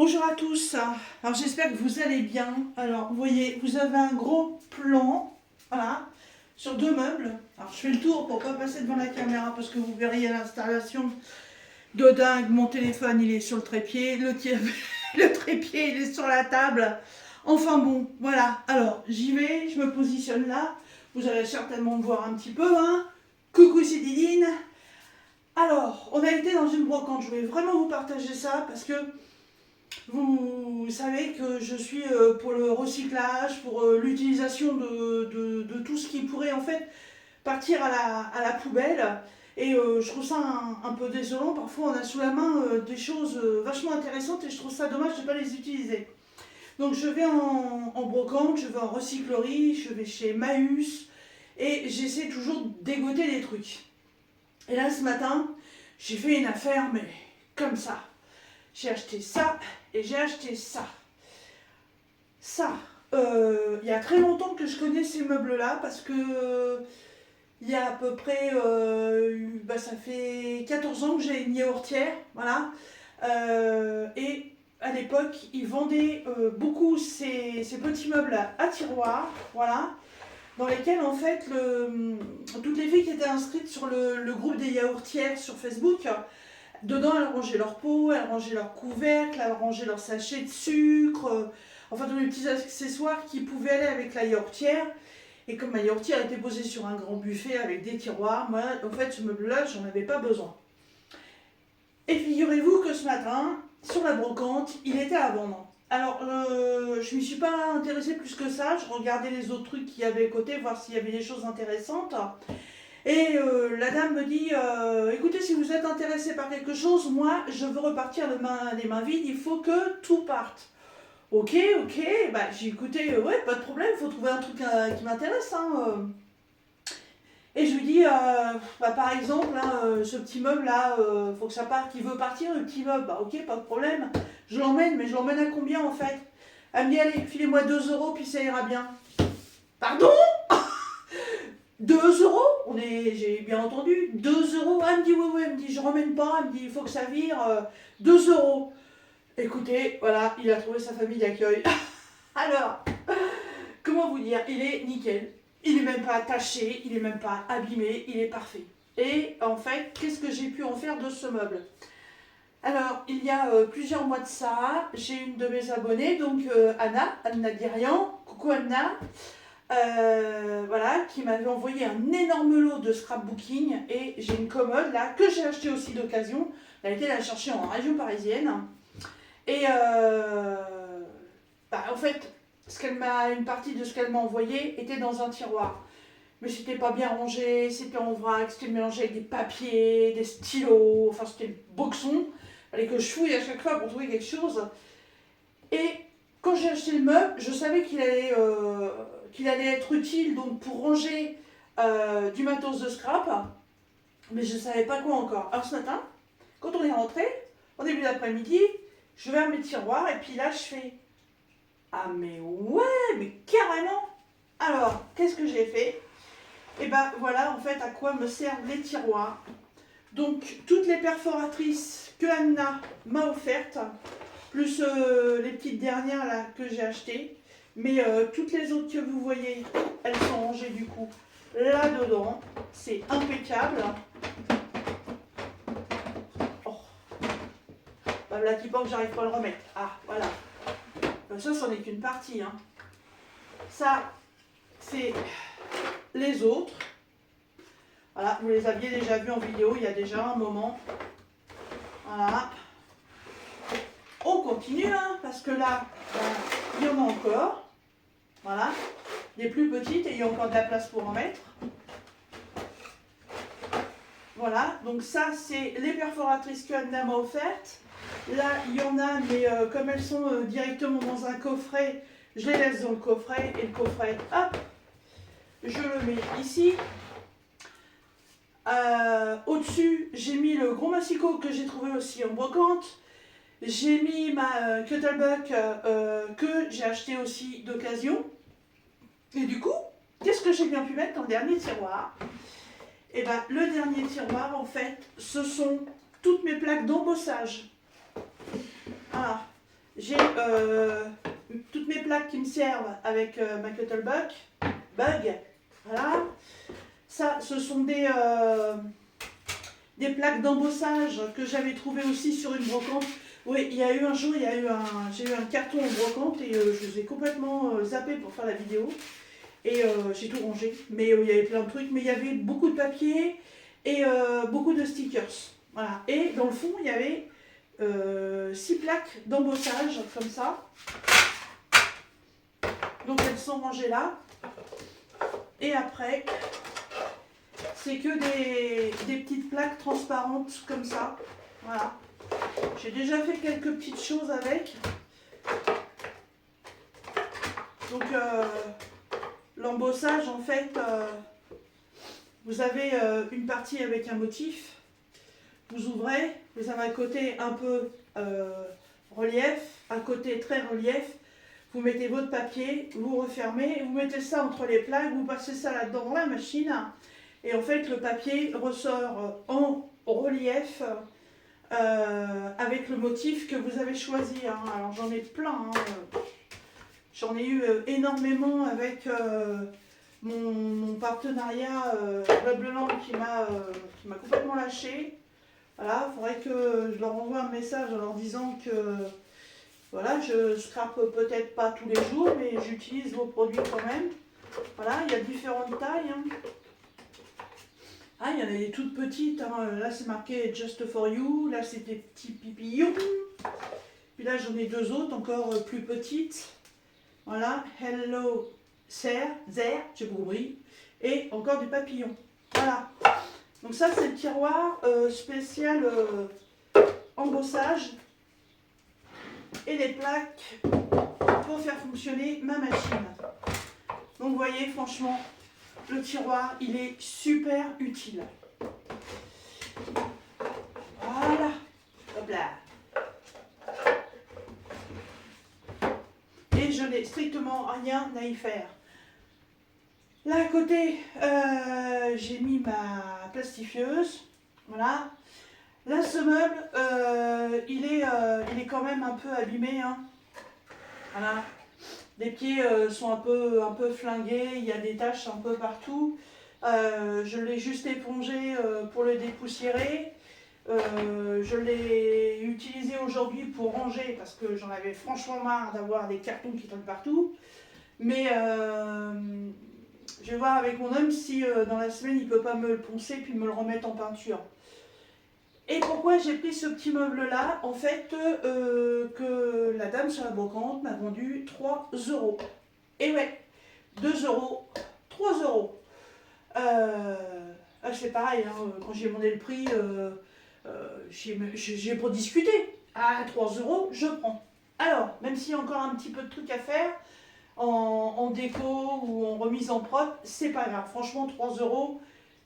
Bonjour à tous, alors j'espère que vous allez bien. Alors vous voyez, vous avez un gros plan, voilà, sur deux meubles. Alors je fais le tour pour pas passer devant la caméra parce que vous verriez l'installation de dingue. Mon téléphone il est sur le trépied, le trépied il est sur la table. Enfin bon, voilà, alors j'y vais, je me positionne là. Vous allez certainement me voir un petit peu, hein. Coucou, c'est Didine. Alors, on a été dans une brocante, je voulais vraiment vous partager ça parce que vous savez que je suis pour le recyclage, pour l'utilisation de tout ce qui pourrait en fait partir à la poubelle. Et je trouve ça un peu désolant. Parfois, on a sous la main des choses vachement intéressantes et je trouve ça dommage de ne pas les utiliser. Donc, je vais en brocante, je vais en recyclerie, je vais chez Maüs et j'essaie toujours de dégoter des trucs. Et là, ce matin, j'ai fait une affaire, mais comme ça. J'ai acheté ça et j'ai acheté ça. Ça, il y a très longtemps que je connais ces meubles-là parce que il y a à peu près, ça fait 14 ans que j'ai une yaourtière, voilà. Et à l'époque, ils vendaient beaucoup ces petits meubles à tiroirs, voilà, dans lesquels en fait toutes les filles qui étaient inscrites sur le groupe des yaourtières sur Facebook. Dedans, elles rangeaient leur pot, elles rangeaient leur couvercle, elles rangeaient leur sachet de sucre, enfin tous les petits accessoires qui pouvaient aller avec la yaourtière. Et comme ma yaourtière était posée sur un grand buffet avec des tiroirs, moi, en fait, ce meuble-là, j'en avais pas besoin. Et figurez-vous que ce matin, sur la brocante, il était à vendre. Alors, je ne m'y suis pas intéressée plus que ça, je regardais les autres trucs qu'il y avait à côté, voir s'il y avait des choses intéressantes. Et la dame me dit écoutez, si vous êtes intéressé par quelque chose, moi je veux repartir les mains vides, il faut que tout parte. Ok, bah j'ai écouté, ouais, pas de problème, il faut trouver un truc qui m'intéresse. Hein. Et je lui dis par exemple, hein, ce petit meuble là, faut que ça parte, il veut partir le petit meuble, bah ok, pas de problème, je l'emmène, mais je l'emmène à combien en fait? Elle me dit allez, filez-moi 2 euros, puis ça ira bien. Pardon? 2 euros, j'ai bien entendu, 2 euros. Elle me dit oui, elle me dit je remène pas, elle me dit il faut que ça vire, 2 euros. Écoutez, voilà, il a trouvé sa famille d'accueil. Alors, comment vous dire, il est nickel. Il est même pas taché, il est même pas abîmé, il est parfait. Et en fait, qu'est-ce que j'ai pu en faire de ce meuble? Alors, il y a plusieurs mois de ça, j'ai une de mes abonnées, donc Anna Dirian, coucou Anna, voilà, qui m'avait envoyé un énorme lot de scrapbooking et j'ai une commode là que j'ai acheté aussi d'occasion. Elle a été la chercher en région parisienne et en fait, une partie de ce qu'elle m'a envoyé était dans un tiroir. Mais c'était pas bien rangé, c'était en vrac, c'était mélangé avec des papiers, des stylos, enfin c'était le boxon. Il fallait que je fouille à chaque fois pour trouver quelque chose. Et quand j'ai acheté le meuble, je savais qu'il allait être utile donc pour ranger du matos de scrap, mais je ne savais pas quoi encore. Alors ce matin, quand on est rentré, au début d'après-midi, je vais à mes tiroirs et puis là je fais ah mais ouais, mais carrément. Alors, qu'est-ce que j'ai fait? Et ben voilà en fait à quoi me servent les tiroirs. Donc toutes les perforatrices que Anna m'a offertes, plus les petites dernières là que j'ai achetées. Mais toutes les autres que vous voyez, elles sont rangées du coup là-dedans. C'est impeccable. Oh, bah, là, qui pense que j'arrive pas à le remettre. Ah, voilà. Ça, c'en est qu'une partie. Hein. Ça, c'est les autres. Voilà, vous les aviez déjà vus en vidéo il y a déjà un moment. Voilà. On continue, hein, parce que là, il y en a encore. Voilà. Des plus petites et il y a encore de la place pour en mettre. Voilà, donc ça c'est les perforatrices que Anna m'a offertes. Là il y en a, mais comme elles sont directement dans un coffret, je les laisse dans le coffret et le coffret, hop, je le mets ici. Au-dessus, j'ai mis le gros massicot que j'ai trouvé aussi en brocante. J'ai mis ma Cuttlebug que j'ai acheté aussi d'occasion. Et du coup, qu'est-ce que j'ai bien pu mettre dans le dernier tiroir? Et bien, le dernier tiroir, en fait, ce sont toutes mes plaques d'embossage. Alors, J'ai toutes mes plaques qui me servent avec ma Cuttlebug. Voilà. Ça, ce sont des plaques d'embossage que j'avais trouvées aussi sur une brocante. Oui, il y a eu un jour, j'ai eu un carton en brocante et je les ai complètement zappé pour faire la vidéo. Et j'ai tout rangé. Mais il y avait plein de trucs. Mais il y avait beaucoup de papier et beaucoup de stickers. Voilà. Et dans le fond, il y avait 6 plaques d'embossage comme ça. Donc elles sont rangées là. Et après, c'est que des petites plaques transparentes comme ça. Voilà. J'ai déjà fait quelques petites choses avec. Donc l'embossage, en fait, vous avez une partie avec un motif. Vous ouvrez, vous avez un côté un peu relief, un côté très relief. Vous mettez votre papier, vous refermez, vous mettez ça entre les plaques, vous passez ça là-dedans dans la machine. Et en fait, le papier ressort en relief avec le motif que vous avez choisi. Hein. Alors j'en ai plein. Hein. J'en ai eu énormément avec mon partenariat Webland qui m'a complètement lâché. Voilà, il faudrait que je leur envoie un message en leur disant que voilà, je scrape peut-être pas tous les jours, mais j'utilise vos produits quand même. Voilà, il y a différentes tailles. Hein. Ah, il y en a des toutes petites. Hein. Là, c'est marqué Just for You. Là, c'est des petits pipillons. Puis là, j'en ai 2 autres, encore plus petites. Voilà, Hello There, j'ai pas compris. Et encore des papillons. Voilà. Donc ça, c'est le tiroir spécial embossage. Et les plaques pour faire fonctionner ma machine. Donc vous voyez, franchement, le tiroir, il est super utile. Voilà. Hop là. Et je n'ai strictement rien à y faire. Là à côté, j'ai mis ma plastifieuse. Voilà. Là, ce meuble, il est quand même un peu abîmé. Hein. Voilà. Les pieds sont un peu flingués, il y a des taches un peu partout. Je l'ai juste épongé pour le dépoussiérer. Je l'ai utilisé aujourd'hui pour ranger parce que j'en avais franchement marre d'avoir des cartons qui tombent partout. Mais je vais voir avec mon homme si dans la semaine il ne peut pas me le poncer puis me le remettre en peinture. Et pourquoi j'ai pris ce petit meuble-là? En fait, que la dame sur la brocante m'a vendu 3 €. Et ouais, 2 €, 3 €. C'est pareil, hein, quand j'ai demandé le prix, j'ai pas discuté. À 3 €, je prends. Alors, même s'il y a encore un petit peu de trucs à faire, en déco ou en remise en propre, c'est pas grave. Franchement, 3 €.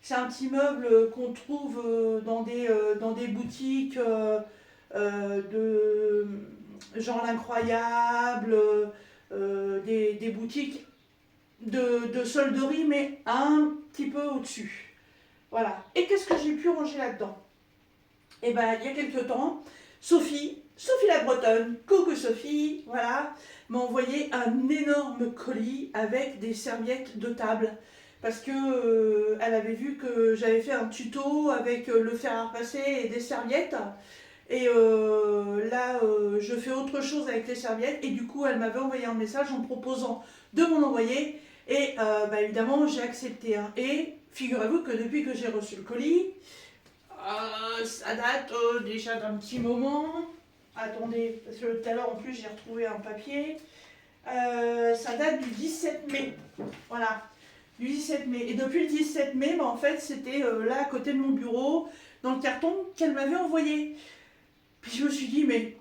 C'est un petit meuble qu'on trouve dans des boutiques de genre l'incroyable, des boutiques de solderie, mais un petit peu au-dessus. Voilà. Et qu'est-ce que j'ai pu ranger là-dedans? Eh bien, il y a quelques temps, Sophie la Bretonne, coucou Sophie, voilà, m'a envoyé un énorme colis avec des serviettes de table. Parce que elle avait vu que j'avais fait un tuto avec le fer à repasser et des serviettes. Et là, je fais autre chose avec les serviettes. Et du coup, elle m'avait envoyé un message en me proposant de m'en envoyer. Et évidemment, j'ai accepté. Hein. Et figurez-vous que depuis que j'ai reçu le colis, ça date déjà d'un petit moment. Attendez, parce que tout à l'heure en plus j'ai retrouvé un papier. Ça date du 17 mai. Voilà. Du 17 mai. Et depuis le 17 mai, en fait, c'était là à côté de mon bureau, dans le carton qu'elle m'avait envoyé. Puis je me suis dit, mais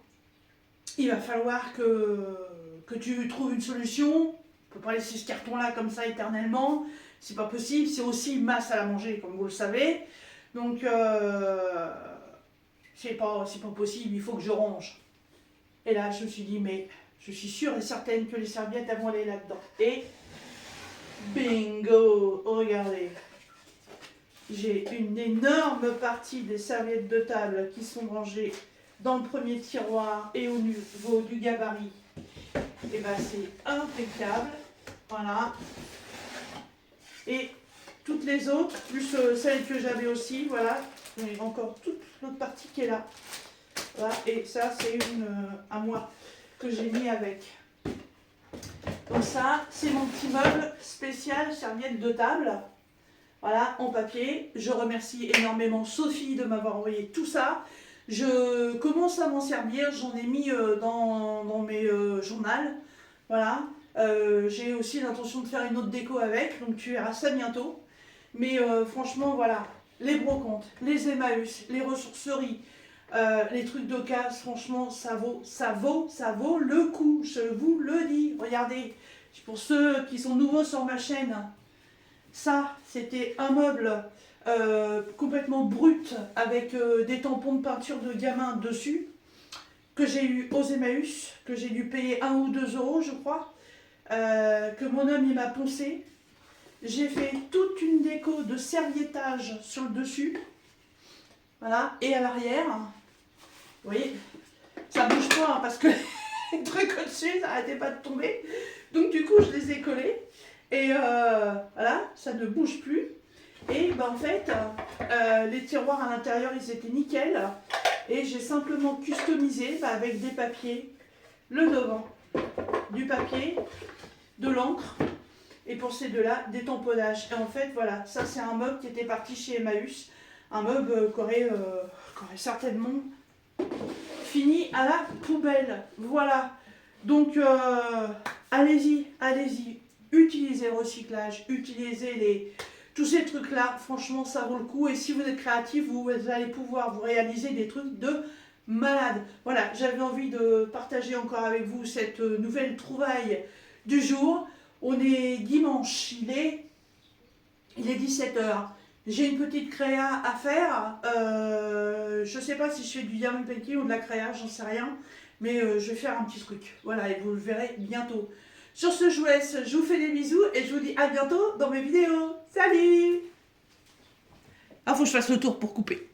il va falloir que tu trouves une solution. On ne peut pas laisser ce carton-là comme ça éternellement. C'est pas possible. C'est aussi une masse à la manger, comme vous le savez. Donc, c'est pas possible. Il faut que je range. Et là, je me suis dit, mais je suis sûre et certaine que les serviettes elles vont aller là-dedans. Et bingo, regardez, j'ai une énorme partie des serviettes de table qui sont rangées dans le premier tiroir et au niveau du gabarit, et ben c'est impeccable. Voilà. Et toutes les autres, plus celles que j'avais aussi, voilà. Il y a encore toute l'autre partie qui est là. Voilà. Et ça, c'est une à moi que j'ai mis avec. Donc ça, c'est mon petit meuble spécial serviette de table. Voilà, en papier. Je remercie énormément Sophie de m'avoir envoyé tout ça. Je commence à m'en servir. J'en ai mis dans mes journaux. Voilà. J'ai aussi l'intention de faire une autre déco avec. Donc tu verras ça bientôt. Mais franchement, voilà. Les brocantes, les Emmaüs, les ressourceries, les trucs d'occasion, franchement, ça vaut le coup. Je vous le dis. Regardez. Pour ceux qui sont nouveaux sur ma chaîne, ça, c'était un meuble complètement brut avec des tampons de peinture de gamin dessus, que j'ai eu aux Emmaüs, que j'ai dû payer 1 ou 2 euros, je crois, que mon homme il m'a poncé. J'ai fait toute une déco de serviettage sur le dessus, voilà, et à l'arrière. Vous voyez, ça bouge pas hein, parce que les trucs au-dessus, ça n'arrêtait pas de tomber. Donc du coup, je les ai collés. Et voilà, ça ne bouge plus. Et ben, en fait, les tiroirs à l'intérieur, ils étaient nickel. Et j'ai simplement customisé avec des papiers, le devant, du papier, de l'encre. Et pour ces deux-là, des tamponnages. Et en fait, voilà, ça c'est un meuble qui était parti chez Emmaüs. Un meuble qui aurait certainement fini à la poubelle. Voilà. Donc, allez-y, allez-y. Utilisez le recyclage, utilisez tous ces trucs-là. Franchement, ça vaut le coup. Et si vous êtes créatif, vous allez pouvoir vous réaliser des trucs de malade. Voilà, j'avais envie de partager encore avec vous cette nouvelle trouvaille du jour. On est dimanche, il est 17h. J'ai une petite créa à faire. Je ne sais pas si je fais du diamond painting ou de la créa, j'en sais rien. Mais je vais faire un petit truc. Voilà, et vous le verrez bientôt. Sur ce, je vous laisse. Je vous fais des bisous et je vous dis à bientôt dans mes vidéos. Salut! Ah, faut que je fasse le tour pour couper.